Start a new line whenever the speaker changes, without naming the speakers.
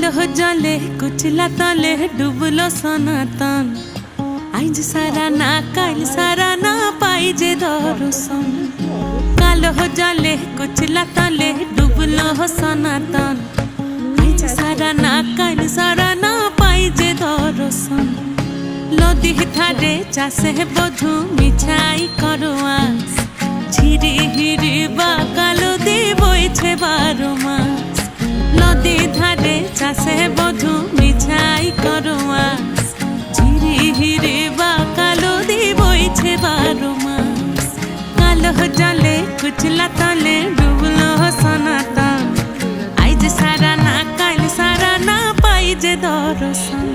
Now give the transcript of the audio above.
কালো জলে কুচলা তলে ডুবলো সনাতন আইজ সারা না কাল সারা না পাই যে দর্শন কালো জলে কুচলা তলে ডুবলো সনাতন আইজ সারা না কাল সারা না পাই যে দর্শন নদী ধারে চাষে বধু মিছাই করো আস ঝিরি হিরি বা কালো দি বইছে 12 মাস নদী ধারে চাষে বধু মিছাই করো আস ঝিরি হিরি বা কালো দি বইছে 12 মাস কালো জলে কুচলা তলে ডুবলো সনাতন আইজ সারা না কাল সারা না পাই যে দর্শন।